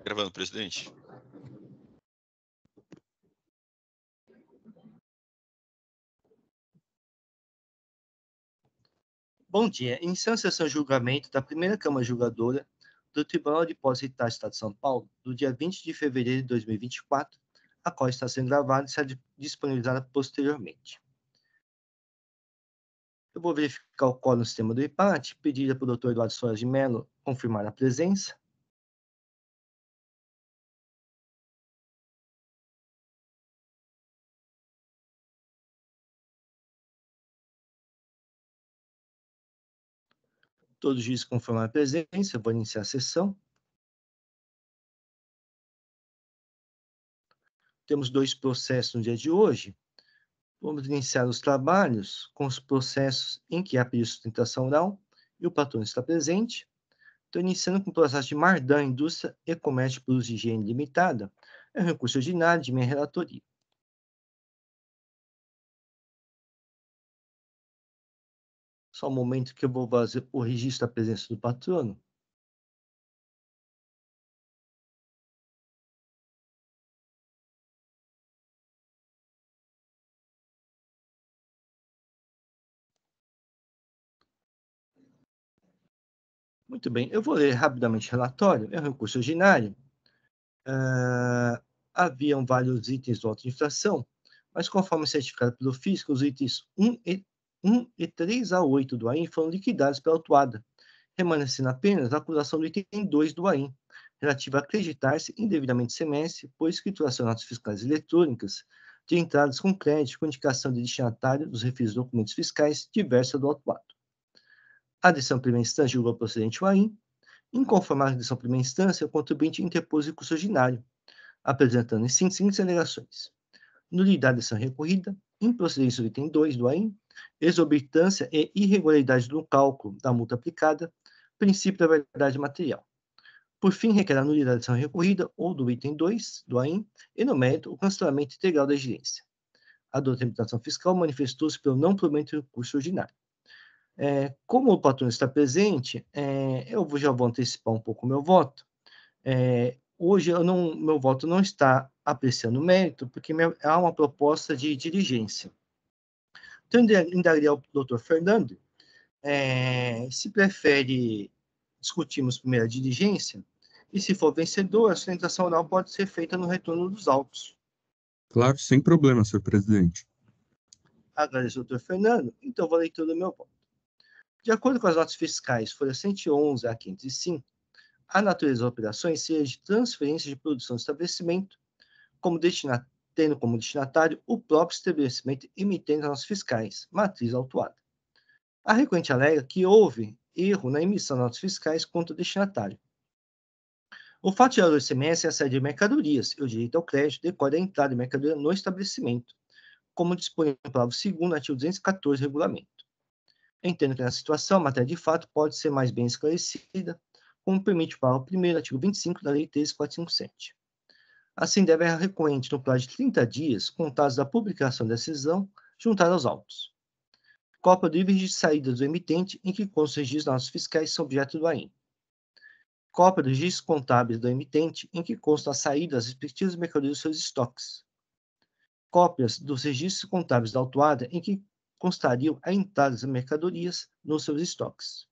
Gravando, presidente. Bom dia. Iniciando a sessão de julgamento da primeira Câmara Julgadora do Tribunal de Posse e Taxa do Estado de São Paulo, do dia 20 de fevereiro de 2024, a qual está sendo gravada e será disponibilizada posteriormente. Eu vou verificar o quórum no sistema do empate, pedida para o Dr. Eduardo Soares de Mello confirmar a presença. Todos os juízes confirmaram a presença, eu vou iniciar a sessão. Temos 2 processos no dia de hoje. Vamos iniciar os trabalhos com os processos em que há pedido de sustentação oral e o patrono está presente. Estou iniciando com o processo de Mardan Indústria e Comércio Plus de Higiene Limitada. É um recurso ordinário de minha relatoria. Só um momento que eu vou fazer o registro da presença do patrono. Muito bem, eu vou ler rapidamente o relatório. É um recurso ordinário. Haviam vários itens do auto de infração, mas conforme certificado pelo fisco, os itens 1 e 3 a 8 do AIM foram liquidados pela autuada, remanescendo apenas a acusação do item 2 do AIM, relativa a acreditar-se indevidamente semestre por escrituração de notas fiscais eletrônicas de entradas com crédito com indicação de destinatário dos referidos documentos fiscais diversa do autuado. A decisão primeira instância julgou procedente o AIM. Inconformado com a decisão primeira instância, o contribuinte interpôs recurso ordinário, apresentando em seguintes alegações: nulidade da decisão recorrida, improcedência do item 2 do AIM, exorbitância e irregularidade no cálculo da multa aplicada, princípio da verdade material. Por fim, requer a nulidade da decisão recorrida ou do item 2 do AIM e, no mérito, o cancelamento integral da exigência. A doutrina de imputação fiscal manifestou-se pelo não provimento do recurso ordinário. Como o patrão está presente, eu já vou antecipar um pouco o meu voto. Hoje meu voto não está apreciando o mérito, porque há uma proposta de diligência. Então, indagaria ao doutor Fernando se prefere discutirmos primeiro a diligência, e se for vencedor, a sustentação oral pode ser feita no retorno dos autos. Claro, sem problema, senhor presidente. Agradeço, doutor Fernando. Então, vou leitura do meu voto. De acordo com as notas fiscais, folha 111 a 505, a natureza das operações seja de transferência de produção do estabelecimento, tendo como destinatário o próprio estabelecimento emitente as notas fiscais, matriz autuada. A recorrente alega que houve erro na emissão de notas fiscais contra o destinatário. O fato gerador do ICMS é a saída de mercadorias e o direito ao crédito decorre da entrada de mercadoria no estabelecimento, como dispõe o parágrafo 2º, artigo 214 do regulamento. Entendo que nessa situação, a matéria de fato pode ser mais bem esclarecida, como permite o parágrafo 1º, artigo 25 da Lei 13.457. Assim, deve a recorrente, no prazo de 30 dias, contados da publicação da decisão, juntar aos autos cópia do livro de saída do emitente em que constam os registros das notas fiscais são objeto do AIM. Cópia dos registros contábeis do emitente em que constam as saídas das respectivas mercadorias dos seus estoques. Cópias dos registros contábeis da autuada em que constariam a entrada das mercadorias nos seus estoques.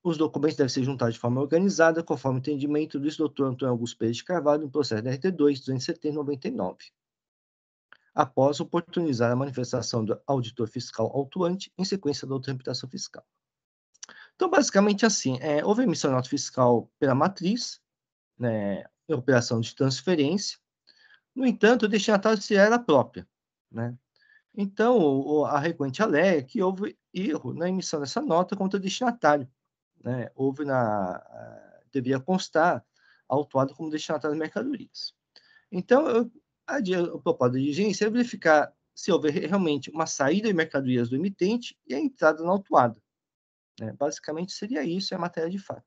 Os documentos devem ser juntados de forma organizada, conforme o entendimento do Dr. Antônio Augusto Pereira de Carvalho, no processo da RT2 270/99. Após oportunizar a manifestação do auditor fiscal autuante em sequência da outra imputação fiscal. Então, basicamente assim, houve emissão de nota fiscal pela matriz, né, operação de transferência. No entanto, o destinatário se era própria, né? Então, a recorrente alega que houve erro na emissão dessa nota contra o destinatário, né? Deveria constar autuado como destinatário de mercadorias. Então, o propósito da diligência é verificar se houve realmente uma saída de mercadorias do emitente e a entrada na autuada. Né? Basicamente, seria isso, é a matéria de fato.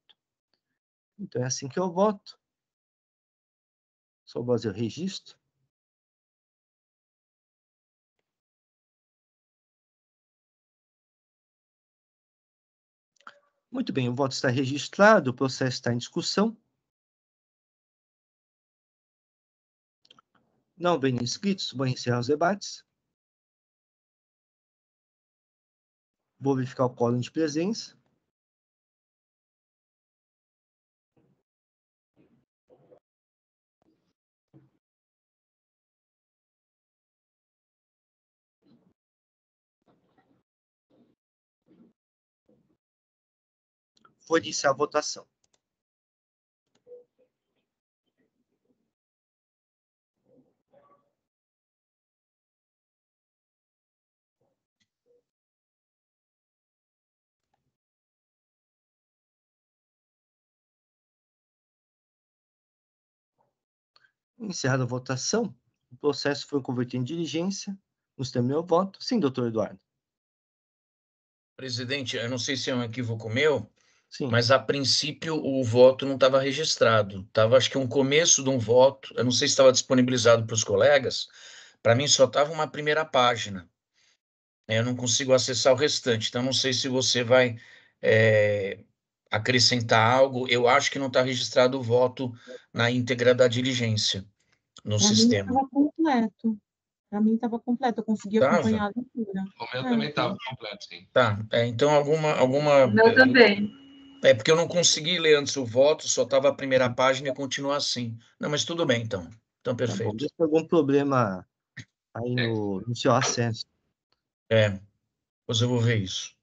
Então, é assim que eu voto. Só vou fazer o registro. Muito bem, o voto está registrado, o processo está em discussão. Não bem inscritos, vou encerrar os debates. Vou verificar o quórum de presença. Vou iniciar a votação. Encerrada a votação, o processo foi convertido em diligência. No sistema meu voto. Sim, doutor Eduardo. Presidente, eu não sei se é um equívoco meu, Sim. mas a princípio o voto não estava registrado. Estava, acho que um começo de um voto, eu não sei se estava disponibilizado para os colegas, para mim só estava uma primeira página. Eu não consigo acessar o restante, então não sei se você vai acrescentar algo. Eu acho que não está registrado o voto na íntegra da diligência no sistema. Estava completo. Para mim estava completo, eu consegui acompanhar a leitura. O meu também estava completo, sim. Tá, então alguma... O meu também. É porque eu não consegui ler antes o voto, só estava a primeira página e continua assim. Não, mas tudo bem, então. Então, Tá bom. perfeito. Deve ter algum problema aí no seu acesso. Depois eu vou ver isso.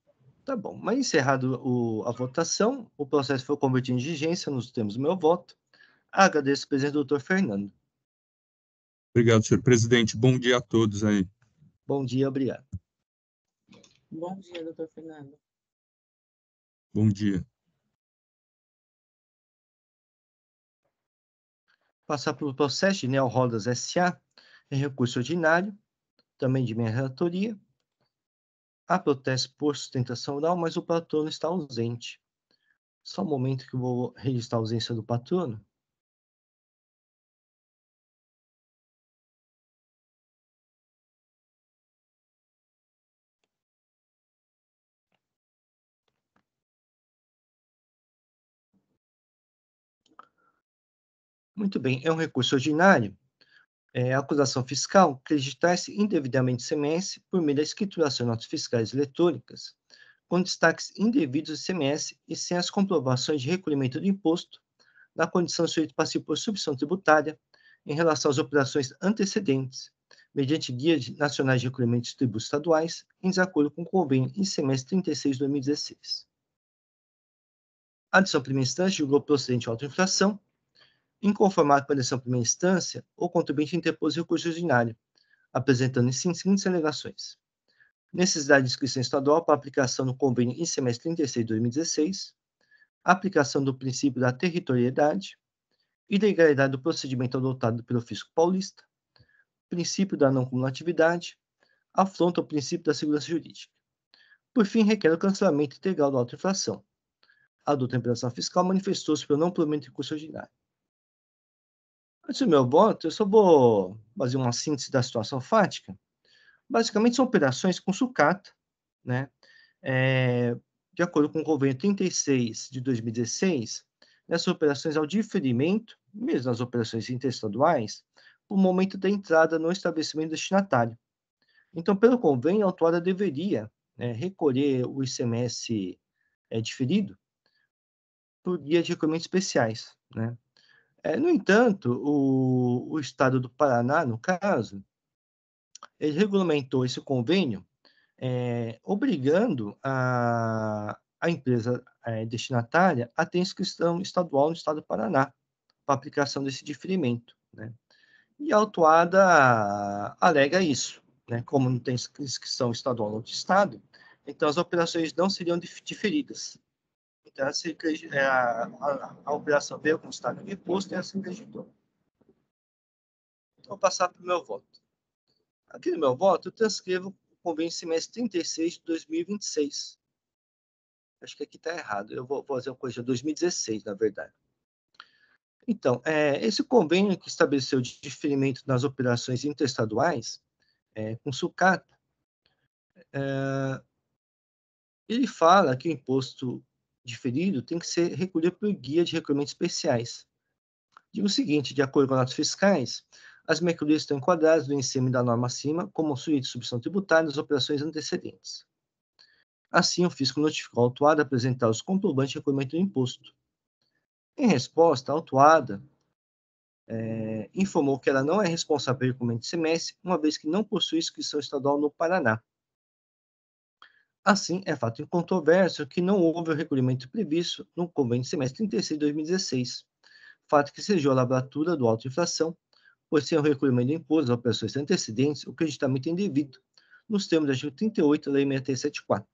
Tá bom. Mas encerrado a votação, o processo foi convertido em diligência nos termos do meu voto. Agradeço o presidente doutor Fernando. Obrigado, senhor presidente. Bom dia a todos aí. Bom dia, obrigado. Bom dia, doutor Fernando. Bom dia. Passar pelo processo de Neo Rodas S.A. em recurso ordinário, também de minha relatoria. Há protesto por sustentação oral, mas o patrono está ausente. Só um momento que eu vou registrar a ausência do patrono. Muito bem, é um recurso ordinário. A acusação fiscal acreditar-se indevidamente ICMS por meio da escrituração de notas fiscais eletrônicas, com destaques indevidos do ICMS e sem as comprovações de recolhimento do imposto, na condição de sujeito passivo por substituição tributária, em relação às operações antecedentes, mediante guias nacionais de recolhimento de tributos estaduais, em desacordo com o convênio ICMS 36 de 2016. A decisão primeira instância julgou procedente de autoinfração. Inconformado com a decisão primeira instância, o contribuinte interpôs recurso ordinário, apresentando em si seguintes alegações: necessidade de inscrição estadual para aplicação no convênio ICMS 36 de 2016, aplicação do princípio da territorialidade, ilegalidade do procedimento adotado pelo fisco paulista, princípio da não cumulatividade, afronta ao princípio da segurança jurídica. Por fim, requer o cancelamento integral da autoinfração. A douta implementação fiscal manifestou-se pelo não provimento de recurso ordinário. Antes do meu voto, eu só vou fazer uma síntese da situação fática. Basicamente, são operações com sucata, né? De acordo com o convênio 36 de 2016, nessas operações ao diferimento, mesmo nas operações interestaduais, o momento da entrada no estabelecimento destinatário. Então, pelo convênio, a autuada deveria recolher o ICMS diferido por guia de recolhimentos especiais, né? No entanto, o Estado do Paraná, no caso, ele regulamentou esse convênio obrigando a empresa destinatária a ter inscrição estadual no Estado do Paraná para aplicação desse diferimento, né? E a autuada alega isso, né? Como não tem inscrição estadual no outro estado, então as operações não seriam diferidas. Então, a operação veio com o estado de imposto e assim acreditou. Então, vou passar para o meu voto. Aqui no meu voto, eu transcrevo o convênio ICMS 36 de 2026. Acho que aqui está errado. Eu vou fazer uma coisa de 2016, na verdade. Então, esse convênio que estabeleceu o diferimento nas operações interestaduais, com sucata, ele fala que o imposto diferido tem que ser recolhido por guia de recolhimentos especiais. Digo o seguinte, de acordo com as notas fiscais, as mercadorias estão enquadradas no ICM da norma acima como sujeito de substituição tributária nas operações antecedentes. Assim, o fisco notificou a autuada apresentar os comprovantes de recolhimento do imposto. Em resposta, a autuada informou que ela não é responsável pelo recolhimento de semestre, uma vez que não possui inscrição estadual no Paraná. Assim, é fato incontroverso que não houve o recolhimento previsto no convênio de semestre 36 de 2016, fato que sejou a lavratura do auto de infração, pois sem o recolhimento do imposto das operações antecedentes, o creditamento é indevido, nos termos do artigo 38 da Lei 6374.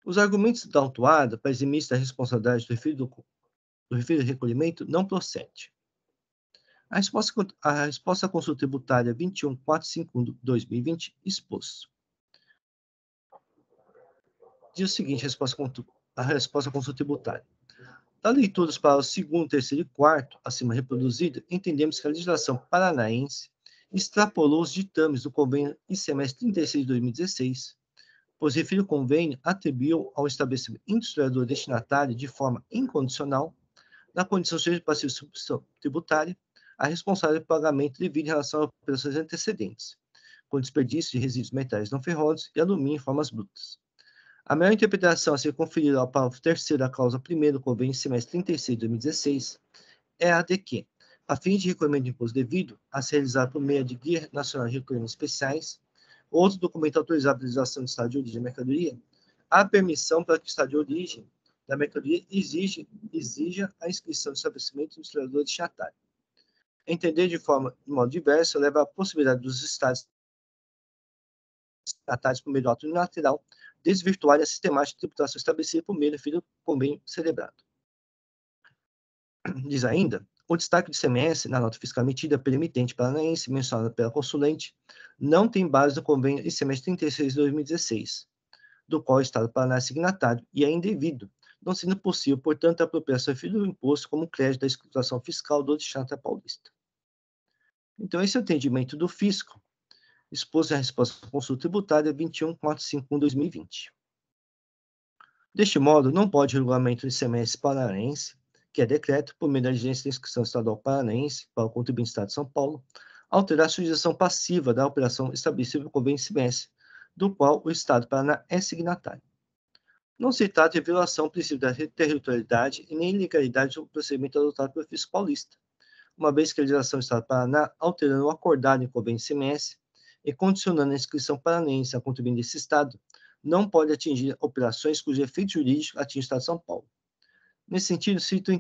Os argumentos da autuada para eximir-se da responsabilidade do referido recolhimento não procede. A resposta à consulta tributária 21451/2020 expôs. Diz o seguinte, a resposta à consulta tributária. Da leituras para o segundo, terceiro e quarto, acima reproduzido, entendemos que a legislação paranaense extrapolou os ditames do convênio ICMS 36 de 2016, pois referido convênio atribuiu ao estabelecimento industrializador destinatário de forma incondicional, na condição de passivo de substituição tributária, a responsável pelo pagamento devido em relação a operações antecedentes, com desperdício de resíduos metais não ferrosos e alumínio em formas brutas. A melhor interpretação a ser conferida ao parágrafo 3º da cláusula 1ª do convênio semestre 36 de 2016 é a de que, a fim de recolhimento de imposto devido a ser realizado por meio de Guia Nacional de Recolhimentos Especiais, outro documento autorizado pela legislação do Estado de origem da mercadoria, há permissão para que o Estado de origem da mercadoria exija a inscrição do estabelecimento industrializador destinatário. Entender de modo diverso leva à possibilidade dos Estados destinatários por meio do ato unilateral desvirtuar a sistemática de tributação estabelecida por meio do convênio celebrado. Diz ainda, o destaque do ICMS na nota fiscal emitida pela emitente paranaense, mencionada pela consulente, não tem base no convênio ICMS 36 de 2016, do qual o Estado do Paraná é signatário e é indevido, não sendo possível, portanto, a apropriação do imposto como crédito da escrituração fiscal do destinatário paulista. Então, esse é o entendimento do fisco, exposto à resposta à consulta tributária 21451/2020. Deste modo, não pode o regulamento do ICMS paranaense, que é decreto por meio da agência de inscrição estadual paranaense para o contribuinte do Estado de São Paulo, alterar a sujeição passiva da operação estabelecida no convênio ICMS, do qual o Estado do Paraná é signatário. Não se trata de violação do princípio da territorialidade e nem ilegalidade do procedimento adotado pelo fisco paulista, uma vez que a legislação do Estado do Paraná, alterando o acordado em convênio ICMS e condicionando a inscrição paranaense a contribuinte desse Estado, não pode atingir operações cujo efeito jurídico atinge o Estado de São Paulo. Nesse sentido, cito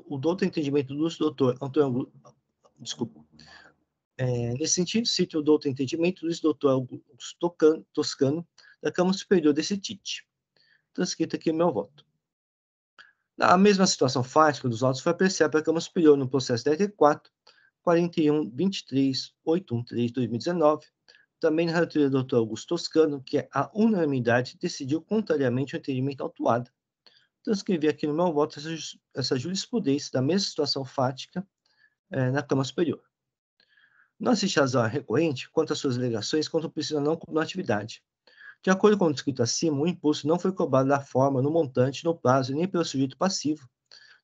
o douto entendimento do doutor Antônio Augusto Toscano, da Câmara Superior desse TIT. Transcrito aqui o meu voto. A mesma situação fática dos autos foi apreciada pela Câmara Superior no processo 10.4, 41.23.813/2019, também na relatoria do Dr. Augusto Toscano, que a unanimidade decidiu contrariamente ao entendimento autuado. Transcrevi aqui no meu voto essa jurisprudência da mesma situação fática na Câmara Superior. Não existe razão recorrente quanto às suas alegações quanto ao princípio da não cumulatividade. De acordo com o descrito acima, o imposto não foi cobrado da forma, no montante, no prazo, nem pelo sujeito passivo,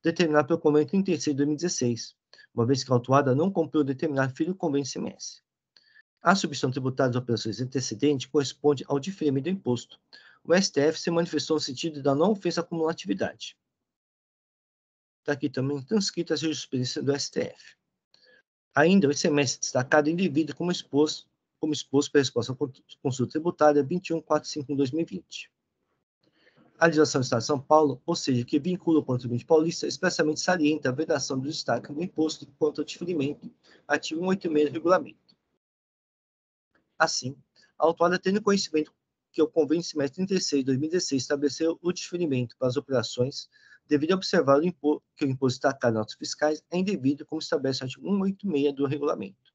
determinado pelo convênio 36 de 2016, uma vez que a autuada não cumpriu determinado fim do convênio ICMS. A substituição tributária das operações antecedentes corresponde ao diferimento do imposto. O STF se manifestou no sentido da não ofensa à cumulatividade. Está aqui também transcrita a jurisprudência do STF. Ainda, o ICMS destacado indevido como exposto pela resposta à consulta tributária 21451/2020. A legislação do Estado de São Paulo, ou seja, que vincula o contribuinte paulista, expressamente salienta a vedação do destaque do imposto quanto ao diferimento, artigo 186 do regulamento. Assim, a autuada, tendo conhecimento que o convênio semestre 36 de 2016 estabeleceu o diferimento para as operações, deveria observar que o imposto destacado nas notas fiscais é indevido, como estabelece o artigo 186 do regulamento.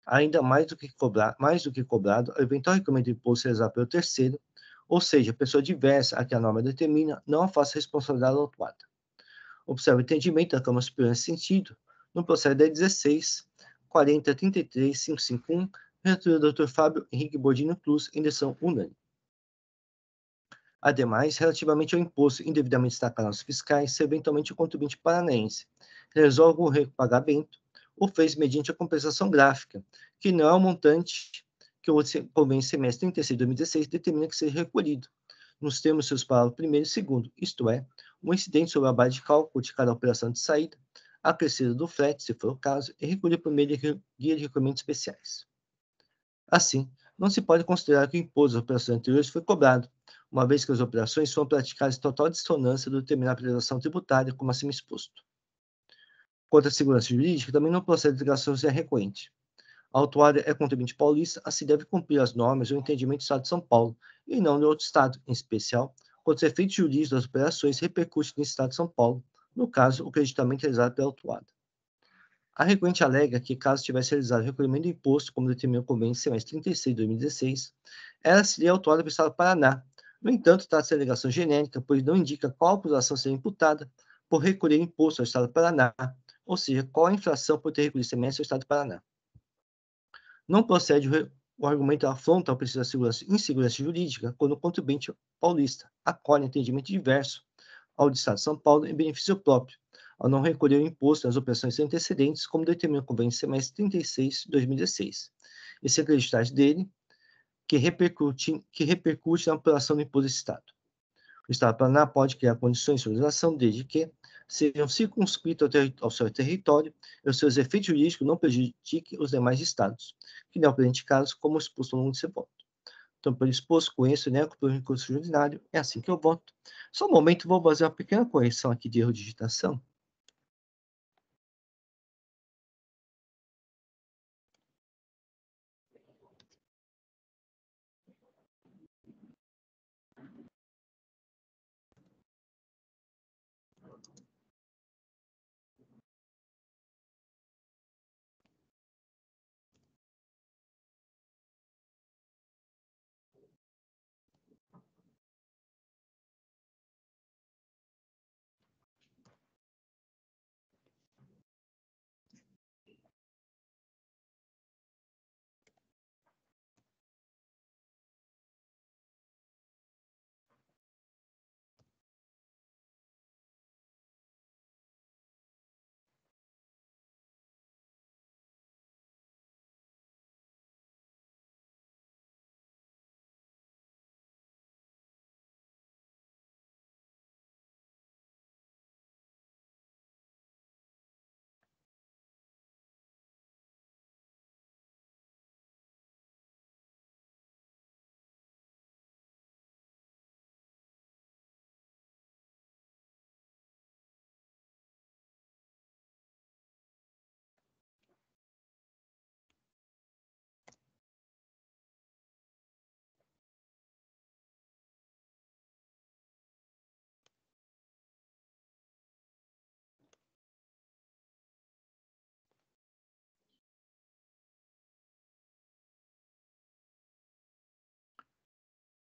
Ainda mais do que cobrado, o eventual recolhimento do imposto realizado pelo terceiro, ou seja, pessoa diversa a que a norma determina, não afasta a responsabilidade da autuada. Observe o entendimento da Câmara Superior nesse sentido, no processo 1016, 40.33.551, relatoria do Dr. Fábio Henrique Bordino Cruz, em decisão unânime. Ademais, relativamente ao imposto indevidamente destacado nas fiscais, se eventualmente o contribuinte paranaense resolve o repagamento, o fez mediante a compensação gráfica, que não é o montante que o convênio semestre 36 de 2016 determina que seja recolhido, nos termos seus parágrafos 1º e 2º, isto é, o incidente sobre a base de cálculo de cada operação de saída, a crescida do frete, se for o caso, e recolher por meio de guia de recolhimentos especiais. Assim, não se pode considerar que o imposto das operações anteriores foi cobrado, uma vez que as operações foram praticadas em total dissonância do determinada legislação tributária, como acima exposto. Quanto à segurança jurídica, também não procede de declarações recorrente. A autuária é contribuinte paulista, assim deve cumprir as normas e o entendimento do Estado de São Paulo, e não de outro Estado, em especial, quando os efeitos jurídicos das operações repercutem no Estado de São Paulo, no caso, o creditamento realizado pela autuada. A recorrente alega que, caso tivesse realizado o recolhimento do imposto, como determinou o convênio semestre 36 de 2016, ela seria autuada pelo Estado do Paraná. No entanto, trata-se de alegação genérica, pois não indica qual acusação seria imputada por recolher imposto ao Estado do Paraná, ou seja, qual a infração por ter recolhido semestre ao Estado do Paraná. Não procede o argumento afronta ao princípio da insegurança jurídica quando o contribuinte paulista acolhe entendimento diverso ao do Estado de São Paulo em benefício próprio, ao não recolher o imposto nas operações antecedentes, como determina o convênio semestre 36 de 2016, e se acreditar dele que repercute na apuração do imposto desse Estado. O Estado do Paraná pode criar condições de solidarização desde que sejam circunscritos ao seu território e os seus efeitos jurídicos não prejudiquem os demais estados, que não é o presente caso, como exposto ao longo desse voto. Então, pelo exposto, conheço e nego pelo recurso ordinário, é assim que eu voto. Só um momento, vou fazer uma pequena correção aqui de erro de digitação.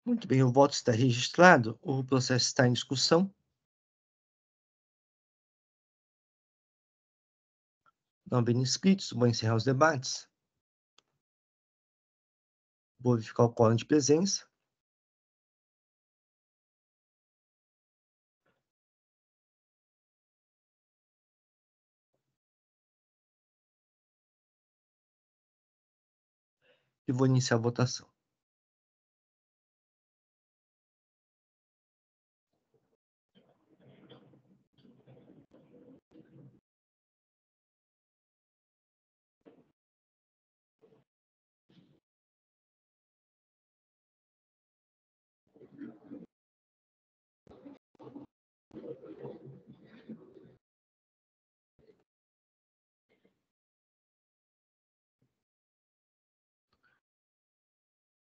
Muito bem, o voto está registrado, o processo está em discussão. Não havendo inscritos, vou encerrar os debates. Vou verificar o quórum de presença. E vou iniciar a votação.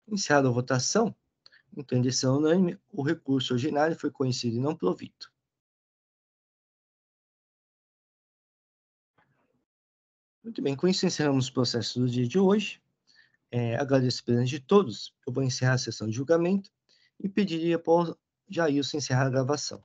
Iniciada a votação, então, em decisão unânime, o recurso ordinário foi conhecido e não provito. Muito bem, com isso encerramos os processos do dia de hoje. Agradeço a presença de todos. Eu vou encerrar a sessão de julgamento e pediria para o Jailson encerrar a gravação.